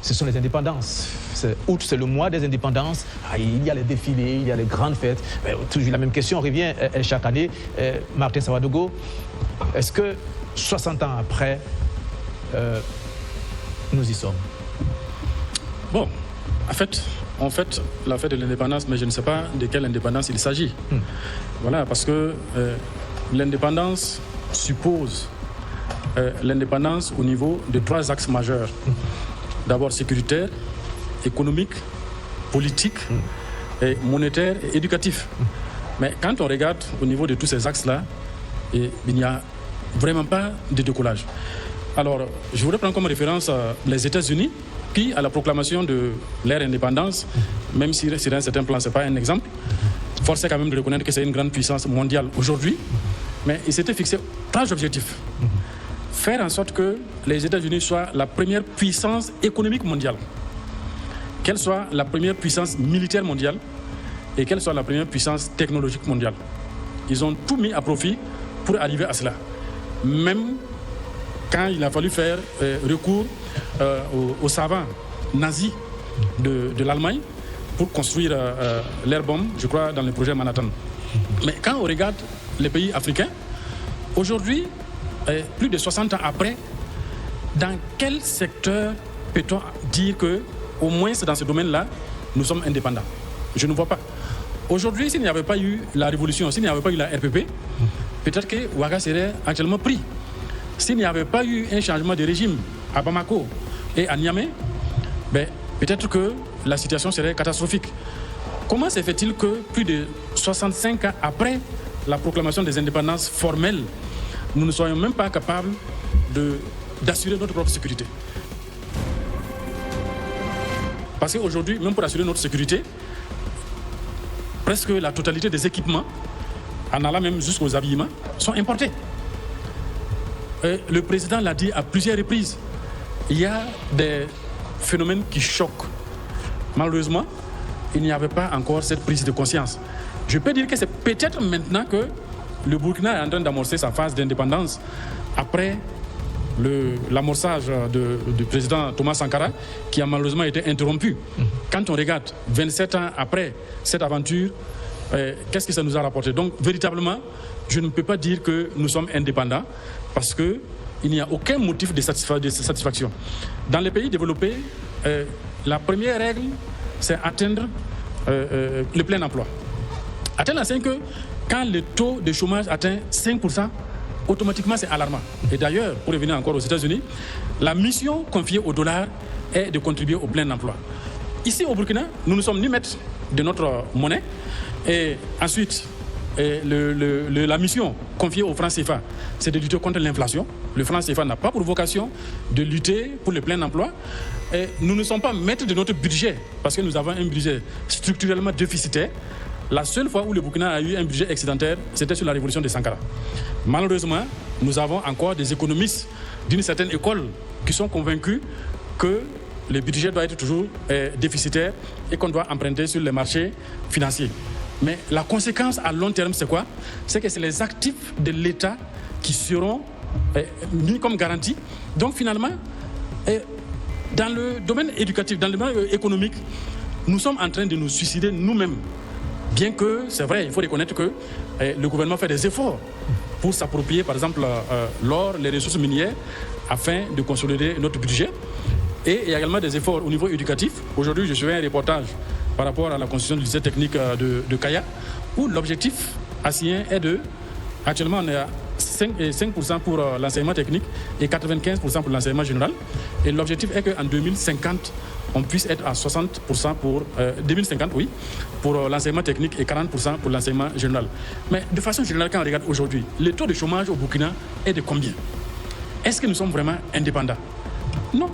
ce sont les indépendances. Août, c'est le mois des indépendances. Il y a les défilés, il y a les grandes fêtes. Mais toujours la même question revient chaque année. Martin Savadogo, est-ce que 60 ans après, nous y sommes? Bon, en fait, la fête de l'indépendance, mais je ne sais pas de quelle indépendance il s'agit. Voilà, parce que l'indépendance suppose l'indépendance au niveau de 3 axes majeurs. D'abord sécuritaire, économique, politique, et monétaire et éducatif. Mais quand on regarde au niveau de tous ces axes-là, il n'y a vraiment pas de décollage. Alors, je voudrais prendre comme référence les États-Unis, qui, à la proclamation de leur indépendance, même si sur un certain plan, ce n'est pas un exemple, force est quand même de reconnaître que c'est une grande puissance mondiale aujourd'hui, mais ils s'étaient fixés 3 objectifs. Faire en sorte que les États-Unis soient la première puissance économique mondiale, qu'elle soit la première puissance militaire mondiale et qu'elle soit la première puissance technologique mondiale. Ils ont tout mis à profit pour arriver à cela. Même quand il a fallu faire recours aux savants nazis de l'Allemagne pour construire l'air bombe, je crois, dans le projet Manhattan. Mais quand on regarde les pays africains, aujourd'hui, plus de 60 ans après, dans quel secteur peut-on dire que, au moins dans ce domaine-là, nous sommes indépendants? Je ne vois pas. Aujourd'hui, s'il n'y avait pas eu la révolution, s'il n'y avait pas eu la RPP, peut-être que Ouaga serait actuellement pris. S'il n'y avait pas eu un changement de régime à Bamako et à Niamey, peut-être que la situation serait catastrophique. Comment se fait-il que plus de 65 ans après la proclamation des indépendances formelles, nous ne soyons même pas capables d'assurer notre propre sécurité? Parce qu'aujourd'hui, même pour assurer notre sécurité, presque la totalité des équipements, en allant même jusqu'aux habillements, sont importés. Le président l'a dit à plusieurs reprises, il y a des phénomènes qui choquent. Malheureusement, il n'y avait pas encore cette prise de conscience. Je peux dire que c'est peut-être maintenant que le Burkina est en train d'amorcer sa phase d'indépendance après l'amorçage du président Thomas Sankara, qui a malheureusement été interrompu. Quand on regarde 27 ans après cette aventure, qu'est-ce que ça nous a rapporté? Donc, véritablement, je ne peux pas dire que nous sommes indépendants parce qu'il n'y a aucun motif de satisfaction. Dans les pays développés, la première règle, c'est atteindre le plein emploi. Atteindre la 5 que quand le taux de chômage atteint 5%, automatiquement c'est alarmant. Et d'ailleurs, pour revenir encore aux États-Unis, la mission confiée au dollar est de contribuer au plein emploi. Ici au Burkina, nous ne sommes ni maîtres de notre monnaie. Et ensuite, la mission confiée au franc CFA, c'est de lutter contre l'inflation. Le franc CFA n'a pas pour vocation de lutter pour le plein emploi. Et nous ne sommes pas maîtres de notre budget, parce que nous avons un budget structurellement déficitaire. La seule fois où le Burkina a eu un budget excédentaire, c'était sur la révolution de Sankara. Malheureusement, nous avons encore des économistes d'une certaine école qui sont convaincus que le budget doit être toujours déficitaire et qu'on doit emprunter sur les marchés financiers. Mais la conséquence à long terme, c'est quoi? C'est que c'est les actifs de l'État qui seront mis comme garantie. Donc finalement, dans le domaine éducatif, dans le domaine économique, nous sommes en train de nous suicider nous-mêmes. Bien que, c'est vrai, il faut reconnaître que le gouvernement fait des efforts pour s'approprier, par exemple, l'or, les ressources minières, afin de consolider notre budget. Et il y a également des efforts au niveau éducatif. Aujourd'hui, je suis un reportage par rapport à la construction du lycée technique de Kaya, où l'objectif assigné est actuellement on est à 5% pour l'enseignement technique et 95% pour l'enseignement général. Et l'objectif est qu'en 2050, on puisse être à 60% pour 2050, oui, pour l'enseignement technique et 40% pour l'enseignement général. Mais de façon générale, quand on regarde aujourd'hui, le taux de chômage au Burkina est de combien? Est-ce que nous sommes vraiment indépendants? Non.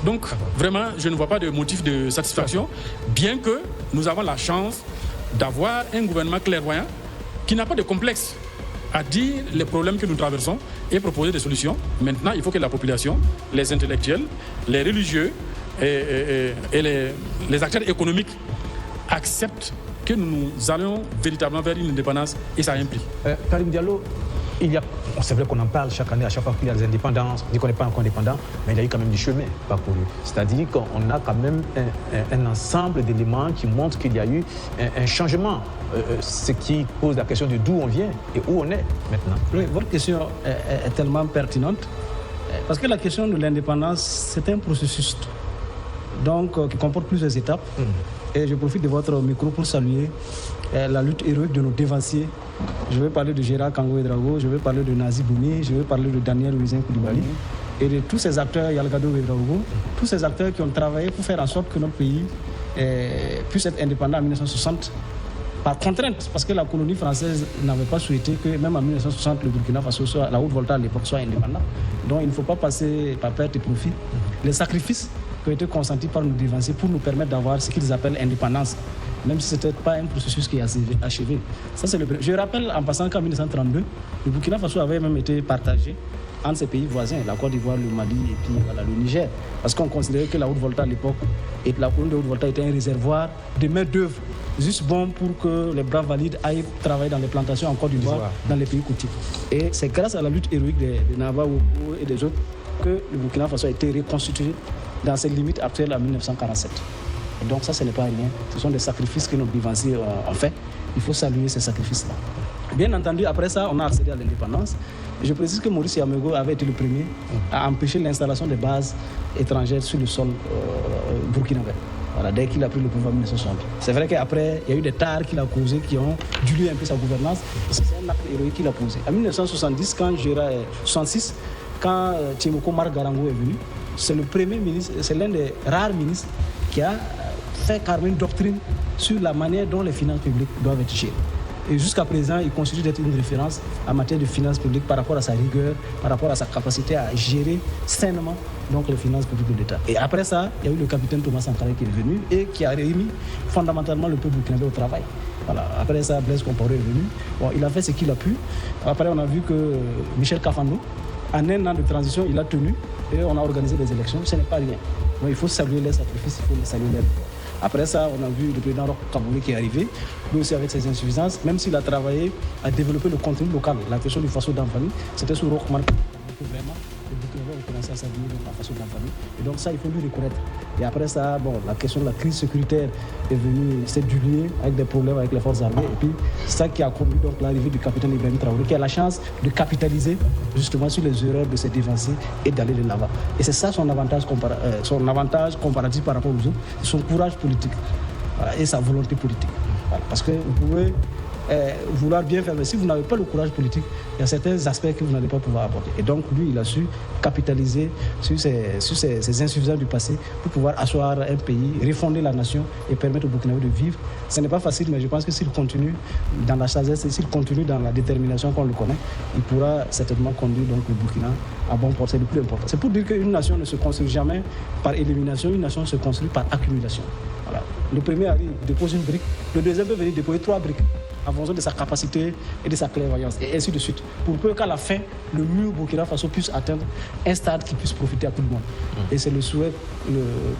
Donc, vraiment, je ne vois pas de motif de satisfaction, bien que nous avons la chance d'avoir un gouvernement clairvoyant qui n'a pas de complexe à dire les problèmes que nous traversons et proposer des solutions. Maintenant, il faut que la population, les intellectuels, les religieux et les acteurs économiques acceptent que nous allons véritablement vers une indépendance et ça a un prix. Karim Diallo, c'est vrai qu'on en parle chaque année, à chaque fois qu'il y a des indépendances, on dit qu'on n'est pas encore indépendant, mais il y a eu quand même du chemin parcouru. C'est-à-dire qu'on a quand même un ensemble d'éléments qui montrent qu'il y a eu un changement, ce qui pose la question de d'où on vient et où on est maintenant. Oui, votre question est tellement pertinente, parce que la question de l'indépendance, c'est un processus donc, qui comporte plusieurs étapes. Et je profite de votre micro pour saluer la lutte héroïque de nos dévanciers. Je vais parler de Gérard Kango Ouédraogo, je vais parler de Nazi Bouni, je vais parler de Daniel Louisien Koulibaly et de tous ces acteurs, Yalgado Ouédraogo, tous ces acteurs qui ont travaillé pour faire en sorte que notre pays puisse être indépendant en 1960 par contrainte, parce que la colonie française n'avait pas souhaité que même en 1960 le Burkina Faso, la Haute-Volta à l'époque, soit indépendant. Donc il ne faut pas passer par perte et profit. Les sacrifices qui ont été consentis par nos dévanciers pour nous permettre d'avoir ce qu'ils appellent indépendance, même si ce n'était pas un processus qui est achevé. Ça, c'est je rappelle en passant qu'en 1932, le Burkina Faso avait même été partagé entre ses pays voisins, la Côte d'Ivoire, le Mali et puis voilà, le Niger, parce qu'on considérait que la Haute-Volta à l'époque, et la colonie de Haute-Volta était un réservoir de main-d'œuvre, juste bon pour que les braves valides aillent travailler dans les plantations en Côte d'Ivoire, dans les pays côtiers. Et c'est grâce à la lutte héroïque des Naba et des autres que le Burkina Faso a été reconstitué dans ses limites actuelles en 1947. Et donc ça, ce n'est pas rien. Ce sont des sacrifices que nos dévanciers ont fait. Il faut saluer ces sacrifices-là. Bien entendu, après ça, on a accédé à l'indépendance. Je précise que Maurice Yamégo avait été le premier à empêcher l'installation des bases étrangères sur le sol burkinabé. Voilà, dès qu'il a pris le pouvoir en 1960. C'est vrai qu'après, il y a eu des tares qu'il a causés qui ont dilué un peu sa gouvernance. C'est un acte héroïque qu'il a posé. En 1970, quand 66, quand Tchimoko Marc Garango est venu, c'est le premier ministre, c'est l'un des rares ministres qui a fait carrément une doctrine sur la manière dont les finances publiques doivent être gérées. Et jusqu'à présent, il continue d'être une référence en matière de finances publiques par rapport à sa rigueur, par rapport à sa capacité à gérer sainement donc, les finances publiques de l'État. Et après ça, il y a eu le capitaine Thomas Sankara qui est venu et qui a réuni fondamentalement le peuple burkinabé au travail. Voilà. Après ça, Blaise Compaoré est venu. Bon, il a fait ce qu'il a pu. Après, on a vu que Michel Kafando, en un an de transition, il a tenu et on a organisé des élections. Ce n'est pas rien. Donc, il faut saluer les sacrifices, il faut saluer les efforts. Après ça, on a vu le président Roch Kaboulé qui est arrivé, lui aussi avec ses insuffisances, même s'il a travaillé à développer le contenu local. La question du Faso d'Anfani, c'était sous Roch Marc que vraiment le Burkinabé a commencé à s'habiller dans la Faso d'Anfani. Et donc ça, il faut lui reconnaître. Et après ça, bon, la question de la crise sécuritaire est venue s'est diluée avec des problèmes avec les forces armées. Et puis, c'est ça qui a conduit donc l'arrivée du capitaine Ibrahim Traoré, qui a la chance de capitaliser justement sur les erreurs de ses dévanciers et d'aller de l'avant. Et c'est ça son avantage comparatif par rapport aux autres, son courage politique, voilà, et sa volonté politique. Voilà, parce que vous pouvez vouloir bien faire, mais si vous n'avez pas le courage politique, il y a certains aspects que vous n'allez pas pouvoir apporter. Et donc, lui, il a su capitaliser sur ces insuffisances du passé pour pouvoir asseoir un pays, refonder la nation et permettre aux Burkinabés de vivre. Ce n'est pas facile, mais je pense que s'il continue dans la sagesse et s'il continue dans la détermination qu'on le connaît, il pourra certainement conduire donc, le Burkina à bon port. C'est le plus important. C'est pour dire qu'une nation ne se construit jamais par élimination, une nation se construit par accumulation. Voilà. Le premier arrive, dépose une brique, le deuxième peut venir déposer 3 briques en fonction de sa capacité et de sa clairvoyance, et ainsi de suite, pour peu qu'à la fin, le mur Burkina Faso puisse atteindre un stade qui puisse profiter à tout le monde. Et c'est le souhait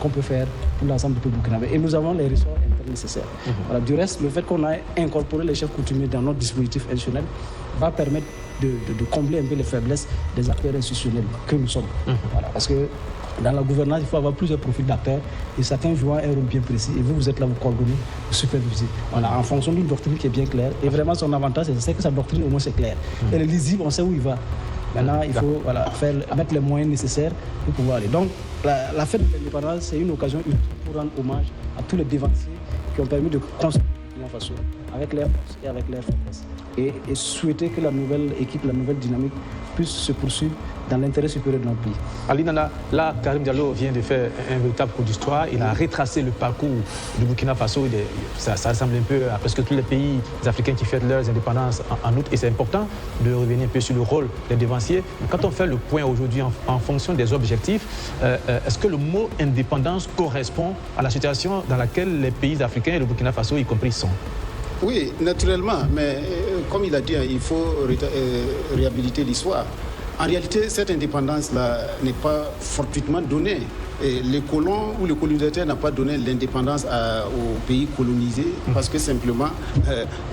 qu'on peut faire pour l'ensemble du peuple burkinabé. Et nous avons les ressorts internes nécessaires. Voilà. Du reste, le fait qu'on a incorporé les chefs coutumiers dans notre dispositif institutionnel va permettre de combler un peu les faiblesses des acteurs institutionnels que nous sommes. Voilà. Parce que dans la gouvernance, il faut avoir plusieurs profils d'acteurs et chacun jouant un rôle bien précis. Et vous êtes là, vous coordonnez, vous supervisez. Voilà, en fonction d'une doctrine qui est bien claire. Et vraiment, son avantage, c'est que sa doctrine, au moins, c'est clair. Elle est lisible, on sait où il va. Maintenant, il faut mettre les moyens nécessaires pour pouvoir aller. Donc, la fête de l'indépendance, c'est une occasion utile pour rendre hommage à tous les dévanciers qui ont permis de construire la façon, avec leurs forces et avec leurs faiblesses. Et souhaiter que la nouvelle équipe, la nouvelle dynamique puisse se poursuivre dans l'intérêt supérieur de notre pays. Ali Nana, là, Karim Diallo vient de faire un véritable coup d'histoire. Il a retracé le parcours du Burkina Faso. Ça ressemble un peu à presque tous les pays africains qui fêtent leurs indépendances en août. Et c'est important de revenir un peu sur le rôle des dévanciers. Quand on fait le point aujourd'hui en fonction des objectifs, est-ce que le mot indépendance correspond à la situation dans laquelle les pays africains et le Burkina Faso y compris sont? Oui, naturellement, mais comme il a dit, il faut réhabiliter l'histoire. En réalité, cette indépendance-là n'est pas fortuitement donnée. Et les colons ou le colonisateur n'a pas donné l'indépendance aux pays colonisés parce que simplement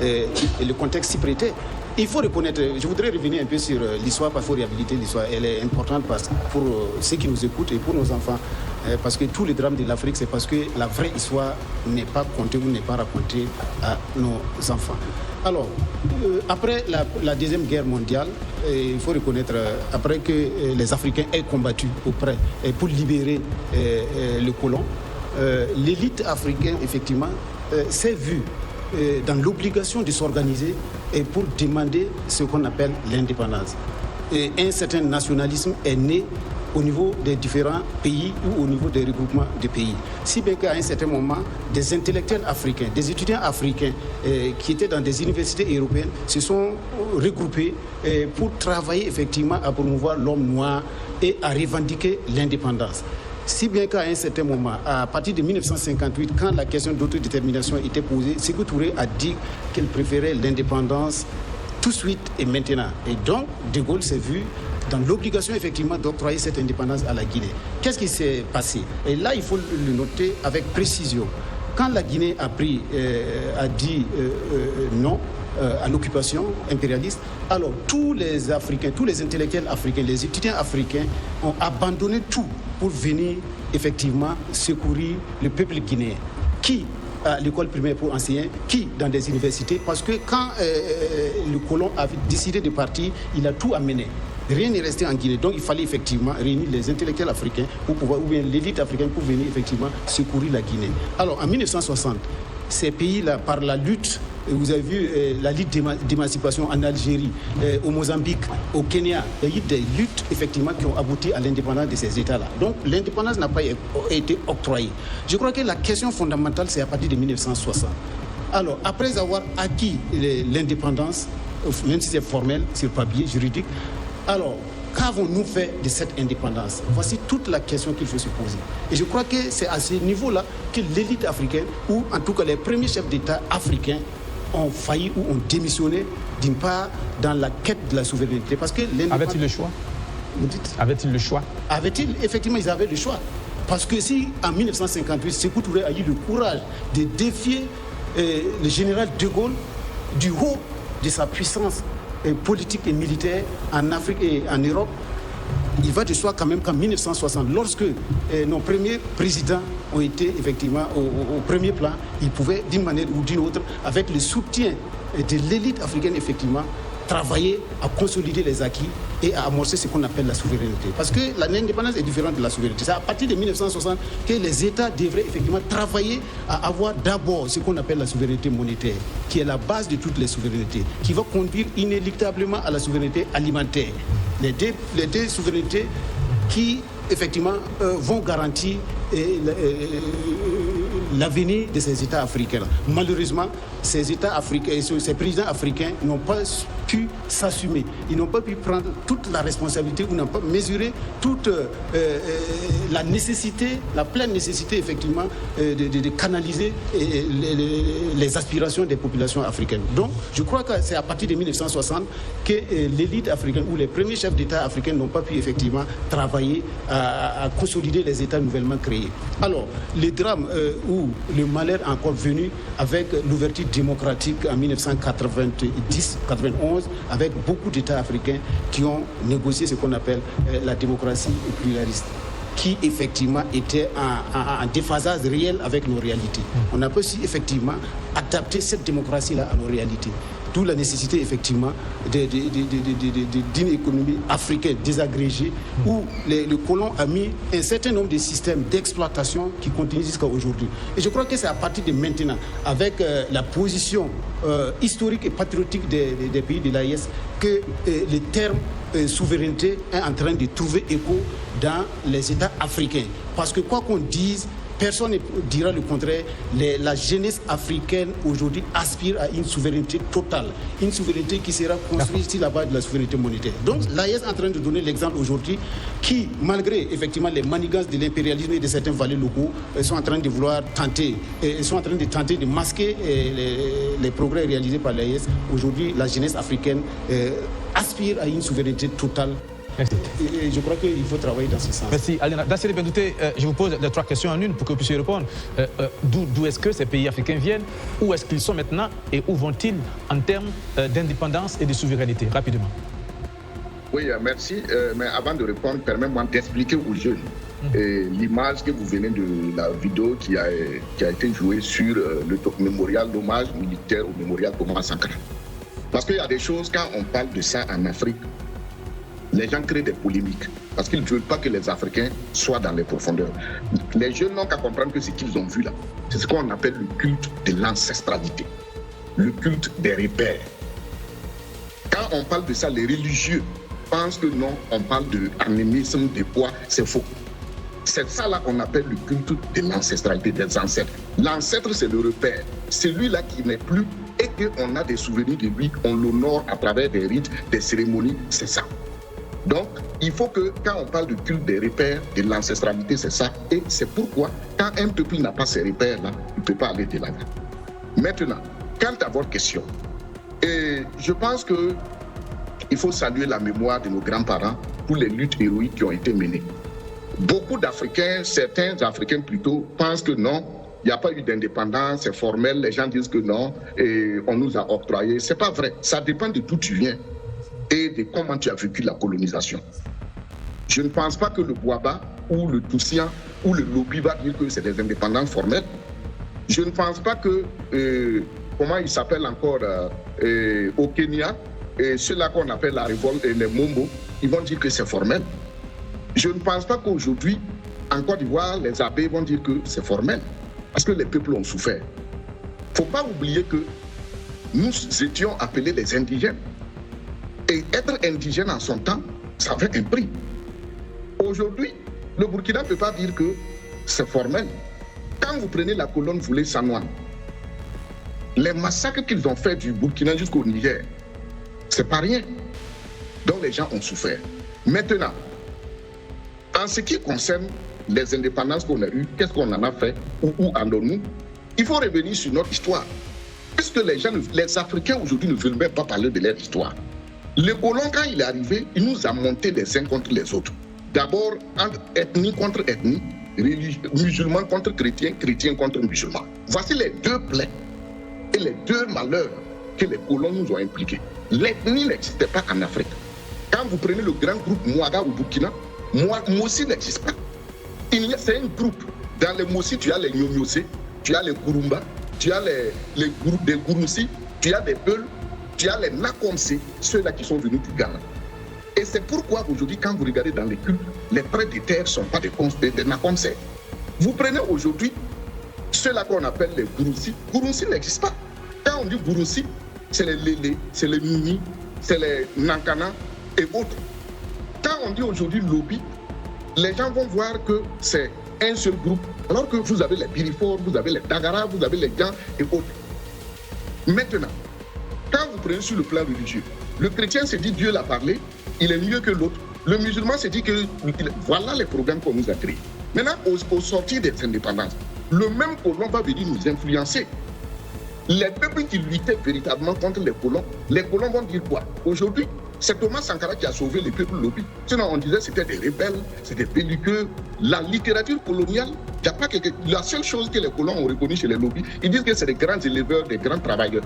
le contexte s'y prêtait. il faut reconnaître, je voudrais revenir un peu sur l'histoire, parce qu'il faut réhabiliter l'histoire. Elle est importante pour ceux qui nous écoutent et pour nos enfants. Parce que tous les drames de l'Afrique, c'est parce que la vraie histoire n'est pas contée ou n'est pas racontée à nos enfants. Alors, après la Deuxième Guerre mondiale, il faut reconnaître, après que les Africains aient combattu auprès pour libérer le colon, l'élite africaine, effectivement, s'est vue dans l'obligation de s'organiser et pour demander ce qu'on appelle l'indépendance. Et un certain nationalisme est né au niveau des différents pays ou au niveau des regroupements de pays. Si bien qu'à un certain moment, des intellectuels africains, des étudiants africains qui étaient dans des universités européennes se sont regroupés pour travailler effectivement à promouvoir l'homme noir et à revendiquer l'indépendance. Si bien qu'à un certain moment, à partir de 1958, quand la question d'autodétermination était posée, Sékou Touré a dit qu'il préférait l'indépendance tout de suite et maintenant. Et donc, De Gaulle s'est vu dans l'obligation effectivement d'octroyer cette indépendance à la Guinée. Qu'est-ce qui s'est passé? Et là, il faut le noter avec précision. Quand la Guinée a dit non à l'occupation impérialiste, alors tous les Africains, tous les intellectuels africains, les étudiants africains ont abandonné tout pour venir effectivement secourir le peuple guinéen. Qui à l'école primaire pour enseigner, qui dans des universités, parce que quand le colon a décidé de partir, il a tout amené. Rien n'est resté en Guinée. Donc il fallait effectivement réunir les intellectuels africains pour pouvoir, ou bien l'élite africaine pour venir effectivement secourir la Guinée. Alors en 1960, ces pays-là, par la lutte, vous avez vu la lutte d'émancipation en Algérie, au Mozambique, au Kenya, il y a eu des luttes effectivement qui ont abouti à l'indépendance de ces États-là. Donc l'indépendance n'a pas été octroyée. Je crois que la question fondamentale, c'est à partir de 1960. Alors, après avoir acquis l'indépendance, même si c'est formel, sur papier, juridique, alors, qu'avons-nous fait de cette indépendance? Voici toute la question qu'il faut se poser. Et je crois que c'est à ce niveau-là que l'élite africaine, ou en tout cas les premiers chefs d'État africains, ont failli ou ont démissionné, d'une part, dans la quête de la souveraineté. Parce que avait-il le choix? Avait-il le choix? Effectivement, ils avaient le choix. Parce que si, en 1958, Sékou Touré a eu le courage de défier le général de Gaulle du haut de sa puissance politique et militaire en Afrique et en Europe, il va de soi quand même qu'en 1960, lorsque nos premiers présidents ont été effectivement au premier plan, ils pouvaient d'une manière ou d'une autre, avec le soutien de l'élite africaine, effectivement, travailler à consolider les acquis et à amorcer ce qu'on appelle la souveraineté. Parce que l'indépendance est différente de la souveraineté. C'est à partir de 1960 que les États devraient effectivement travailler à avoir d'abord ce qu'on appelle la souveraineté monétaire, qui est la base de toutes les souverainetés, qui va conduire inéluctablement à la souveraineté alimentaire. Les deux souverainetés qui effectivement vont garantir l'avenir de ces États africains. Malheureusement, ces États africains et ces présidents africains n'ont pas pu s'assumer. Ils n'ont pas pu prendre toute la responsabilité ou n'ont pas mesuré toute la nécessité, la pleine nécessité effectivement de canaliser les aspirations des populations africaines. Donc, je crois que c'est à partir de 1960 que l'élite africaine ou les premiers chefs d'État africains n'ont pas pu effectivement travailler à consolider les États nouvellement créés. Alors, le drame ou le malheur encore venu avec l'ouverture démocratique en 1990-91, avec beaucoup d'États africains qui ont négocié ce qu'on appelle la démocratie pluraliste, qui effectivement était en déphasage réel avec nos réalités. On a pu effectivement adapter cette démocratie-là à nos réalités. D'où la nécessité effectivement d'une économie africaine désagrégée où le colon a mis un certain nombre de systèmes d'exploitation qui continuent jusqu'à aujourd'hui. Et je crois que c'est à partir de maintenant, avec la position historique et patriotique des pays de l'AES, que le terme souveraineté est en train de trouver écho dans les États africains. Parce que quoi qu'on dise, personne ne dira le contraire. La jeunesse africaine aujourd'hui aspire à une souveraineté totale, une souveraineté qui sera construite sur la base de la souveraineté monétaire. Donc l'AES est en train de donner l'exemple aujourd'hui qui, malgré effectivement les manigances de l'impérialisme et de certains valeurs locaux, sont en train de vouloir tenter, de masquer les progrès réalisés par l'AES. Aujourd'hui, la jeunesse africaine aspire à une souveraineté totale. Merci. Et je crois qu'il faut travailler dans ce sens. Merci. Alena, Dassiré Bendouté, je vous pose les 3 questions en une pour que vous puissiez répondre. D'où est-ce que ces pays africains viennent? Où est-ce qu'ils sont maintenant? Et où vont-ils en termes d'indépendance et de souveraineté? Rapidement. Oui, merci. Mais avant de répondre, permettez-moi d'expliquer aux jeunes l'image que vous venez de la vidéo qui a été jouée sur le mémorial d'hommage militaire au mémorial Thomas Sankara. Parce qu'il y a des choses, quand on parle de ça en Afrique, les gens créent des polémiques parce qu'ils ne veulent pas que les Africains soient dans les profondeurs. Les jeunes n'ont qu'à comprendre que ce qu'ils ont vu là, c'est ce qu'on appelle le culte de l'ancestralité, le culte des repères. Quand on parle de ça, les religieux pensent que non, on parle d'animisme, de poids, c'est faux. C'est ça là qu'on appelle le culte de l'ancestralité des ancêtres. L'ancêtre, c'est le repère. Celui-là qui n'est plus et qu'on a des souvenirs de lui, on l'honore à travers des rites, des cérémonies, c'est ça. Donc, il faut que, quand on parle de culte des repères, de l'ancestralité, c'est ça. Et c'est pourquoi, quand un peuple n'a pas ces repères-là, il ne peut pas aller de l'avant. Maintenant, quant à votre question, et je pense qu'il faut saluer la mémoire de nos grands-parents pour les luttes héroïques qui ont été menées. Beaucoup d'Africains, certains Africains plutôt, pensent que non, il n'y a pas eu d'indépendance, c'est formel, les gens disent que non, et on nous a octroyé. Ce n'est pas vrai, ça dépend de d'où tu viens et de comment tu as vécu la colonisation. Je ne pense pas que le Bouaba ou le Toussian ou le Lobi va dire que c'est des indépendances formelles. Je ne pense pas que, comment il s'appelle encore, au Kenya, ceux-là qu'on appelle la révolte, les Mombo, ils vont dire que c'est formel. Je ne pense pas qu'aujourd'hui, en Côte d'Ivoire, les abbés vont dire que c'est formel, parce que les peuples ont souffert. Il ne faut pas oublier que nous étions appelés les indigènes. Et être indigène en son temps, ça avait un prix. Aujourd'hui, le Burkina ne peut pas dire que c'est formel. Quand vous prenez la colonne Voulé-Sanoine, les massacres qu'ils ont faits du Burkina jusqu'au Niger, c'est pas rien. Donc les gens ont souffert. Maintenant, en ce qui concerne les indépendances qu'on a eues, qu'est-ce qu'on en a fait, où en nous, il faut revenir sur notre histoire. Puisque les Africains aujourd'hui ne veulent même pas parler de leur histoire. Le colon, quand il est arrivé, il nous a monté les uns contre les autres. D'abord, entre ethnie contre ethnie, musulmans contre chrétiens, chrétiens contre musulmans. Voici les 2 plaies et les 2 malheurs que les colons nous ont impliqués. L'ethnie n'existait pas en Afrique. Quand vous prenez le grand groupe Mouaga au Burkina, Mossi n'existe pas. C'est un groupe. Dans les Mossi, tu as les Nyonyosé, tu as les Kurumba, tu as les groupes des Gouroussi, tu as des Peuls, tu as les Nakomsé, ceux-là qui sont venus du Ghana. Et c'est pourquoi aujourd'hui, quand vous regardez dans les cultes, les prêts de terre ne sont pas des Nakomsé. Vous prenez aujourd'hui ceux-là qu'on appelle les Gouroussi. Gouroussi n'existe pas. Quand on dit Gouroussi, c'est les Lélé, c'est les Mini, c'est les Nankana et autres. Quand on dit aujourd'hui Lobi, les gens vont voir que c'est un seul groupe, alors que vous avez les Birifor, vous avez les Dagara, vous avez les Gans et autres. Maintenant, quand vous prenez sur le plan religieux, le chrétien se dit Dieu l'a parlé, il est mieux que l'autre. Le musulman se dit que voilà les problèmes qu'on nous a créés. Maintenant, au sortir des indépendances, le même colon va venir nous influencer. Les peuples qui luttaient véritablement contre les colons vont dire quoi? Aujourd'hui, c'est Thomas Sankara qui a sauvé les peuples Lobi. Sinon, on disait que c'était des rebelles, c'était des belliqueux. La littérature coloniale, il n'y a pas que... La seule chose que les colons ont reconnue chez les Lobi, ils disent que c'est des grands éleveurs, des grands travailleurs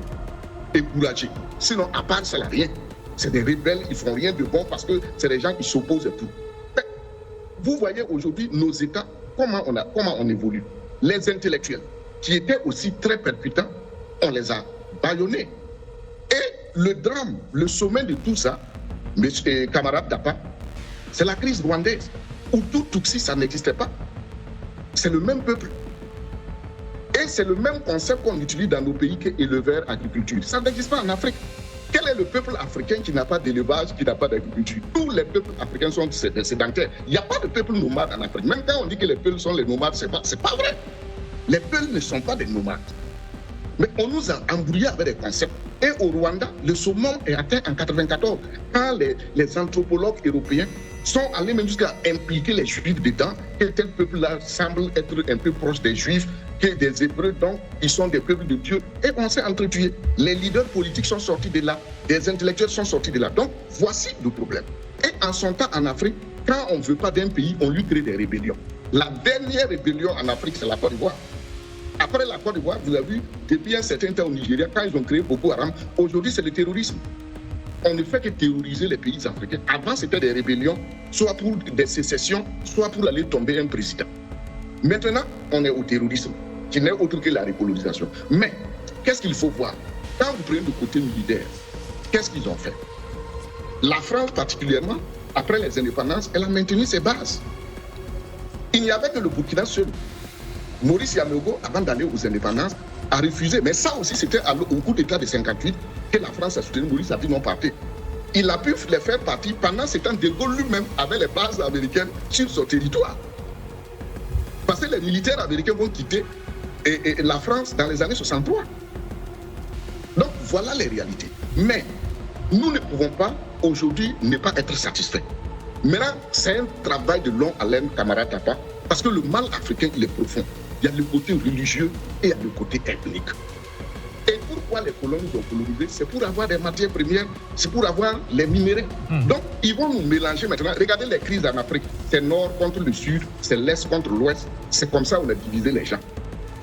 et boulagers. Sinon, à part ça, il n'y a rien. C'est des rebelles, ils ne font rien de bon parce que c'est des gens qui s'opposent à tout. Mais vous voyez aujourd'hui nos États, comment on évolue. Les intellectuels, qui étaient aussi très percutants, on les a bâillonnés. Et le drame, le sommet de tout ça, mes camarades Dapa, c'est la crise rwandaise, où tout Tutsi, ça n'existait pas. C'est le même peuple. Et c'est le même concept qu'on utilise dans nos pays qu'éleveur, agriculture. Ça n'existe pas en Afrique. Quel est le peuple africain qui n'a pas d'élevage, qui n'a pas d'agriculture? Tous les peuples africains sont sédentaires. Il n'y a pas de peuple nomade en Afrique. Même quand on dit que les peuples sont les nomades, c'est pas vrai. Les peuples ne sont pas des nomades. Mais on nous a embrouillés avec des concepts. Et au Rwanda, le summum est atteint en 1994, quand les anthropologues européens sont allés même jusqu'à impliquer les Juifs dedans, que tel peuple-là semble être un peu proche des Juifs, que des Hébreux, donc ils sont des peuples de Dieu. Et on s'est entretués. Les leaders politiques sont sortis de là, des intellectuels sont sortis de là. Donc voici le problème. Et en son temps, en Afrique, quand on ne veut pas d'un pays, on lui crée des rébellions. La dernière rébellion en Afrique, c'est la Côte d'Ivoire. Après la Côte d'Ivoire, vous avez vu, depuis un certain temps au Nigeria, quand ils ont créé Boko Haram, aujourd'hui c'est le terrorisme. On ne fait que terroriser les pays africains. Avant, c'était des rébellions, soit pour des sécessions, soit pour aller tomber un président. Maintenant, on est au terrorisme, qui n'est autre que la recolonisation. Mais, qu'est-ce qu'il faut voir? Quand vous prenez le côté militaire, qu'est-ce qu'ils ont fait? La France, particulièrement, après les indépendances, elle a maintenu ses bases. Il n'y avait que le Burkina seul. Maurice Yamego, avant d'aller aux indépendances, a refusé. Mais ça aussi, c'était au coup d'État de 58 que la France a soutenu Maurice, a dit non partir. Il a pu les faire partir pendant ce temps. De Gaulle lui-même avait les bases américaines sur son territoire. Parce que les militaires américains vont quitter la France dans les années 63. Donc voilà les réalités. Mais nous ne pouvons pas aujourd'hui ne pas être satisfaits. Maintenant, c'est un travail de longue haleine, camarade Tapa, parce que le mal africain, il est profond. Il y a le côté religieux et il y a le côté ethnique. Et pourquoi les colons nous ont colonisés? C'est pour avoir des matières premières, c'est pour avoir les minéraux. Donc, ils vont nous mélanger maintenant. Regardez les crises en Afrique. C'est nord contre le sud, c'est l'est contre l'ouest. C'est comme ça qu'on a divisé les gens.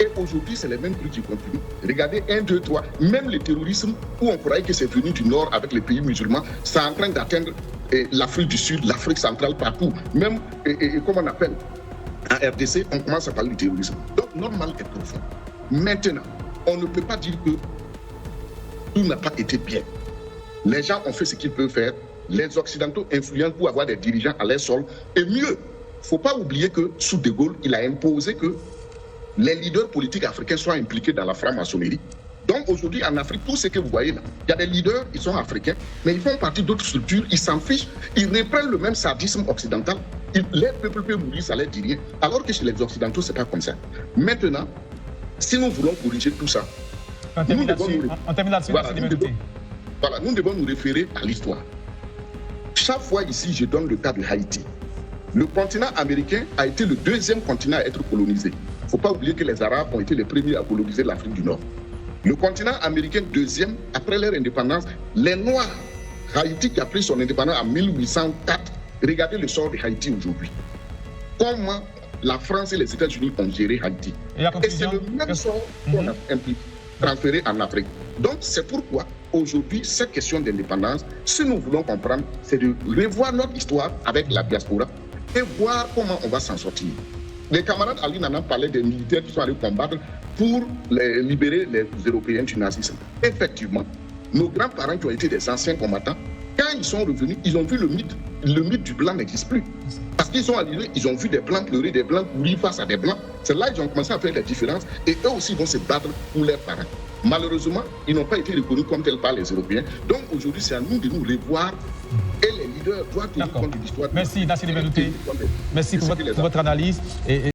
Et aujourd'hui, c'est les mêmes trucs qui continuent. Regardez 1, 2, 3. Même le terrorisme, où on croyait que c'est venu du nord avec les pays musulmans, c'est en train d'atteindre l'Afrique du Sud, l'Afrique centrale, partout. Même, comment on appelle, en RDC, on commence à parler du terrorisme. Donc, normal est profond. Maintenant, on ne peut pas dire que tout n'a pas été bien. Les gens ont fait ce qu'ils peuvent faire. Les Occidentaux influencent pour avoir des dirigeants à leur sol. Et mieux, il ne faut pas oublier que sous De Gaulle, il a imposé que les leaders politiques africains soient impliqués dans la franc-maçonnerie. Donc aujourd'hui en Afrique, tout ce que vous voyez là, il y a des leaders, ils sont africains, mais ils font partie d'autres structures, ils s'en fichent, ils reprennent le même sadisme occidental. Les peuples peuvent mourir, ça ne leur dit rien. Alors que chez les Occidentaux, ce n'est pas comme ça. Maintenant, si nous voulons corriger tout ça, nous devons nous référer à l'histoire. Chaque fois ici, je donne le cas de Haïti. Le continent américain a été le deuxième continent à être colonisé. Il ne faut pas oublier que les Arabes ont été les premiers à coloniser l'Afrique du Nord. Le continent américain deuxième, après leur indépendance, les Noirs, Haïti qui a pris son indépendance en 1804, regardez le sort de Haïti aujourd'hui. Comment la France et les États-Unis ont géré Haïti. Et c'est le même sort qu'on a transféré en Afrique. Donc c'est pourquoi aujourd'hui, cette question d'indépendance, si nous voulons comprendre, c'est de revoir notre histoire avec la diaspora et voir comment on va s'en sortir. Les camarades Ali Nana parlaient des militaires qui sont allés combattre pour libérer les Européens du nazisme. Effectivement, nos grands-parents qui ont été des anciens combattants, quand ils sont revenus, ils ont vu le mythe du blanc n'existe plus. Parce qu'ils sont arrivés, ils ont vu des blancs pleurer, des blancs courir face à des blancs. C'est là qu'ils ont commencé à faire la différence et eux aussi vont se battre pour leurs parents. Malheureusement, ils n'ont pas été reconnus comme tels par les Européens. Donc aujourd'hui, c'est à nous de nous revoir et les leaders doivent tenir compte de l'histoire. Merci, Nassir Bellouté. Merci pour votre analyse. Et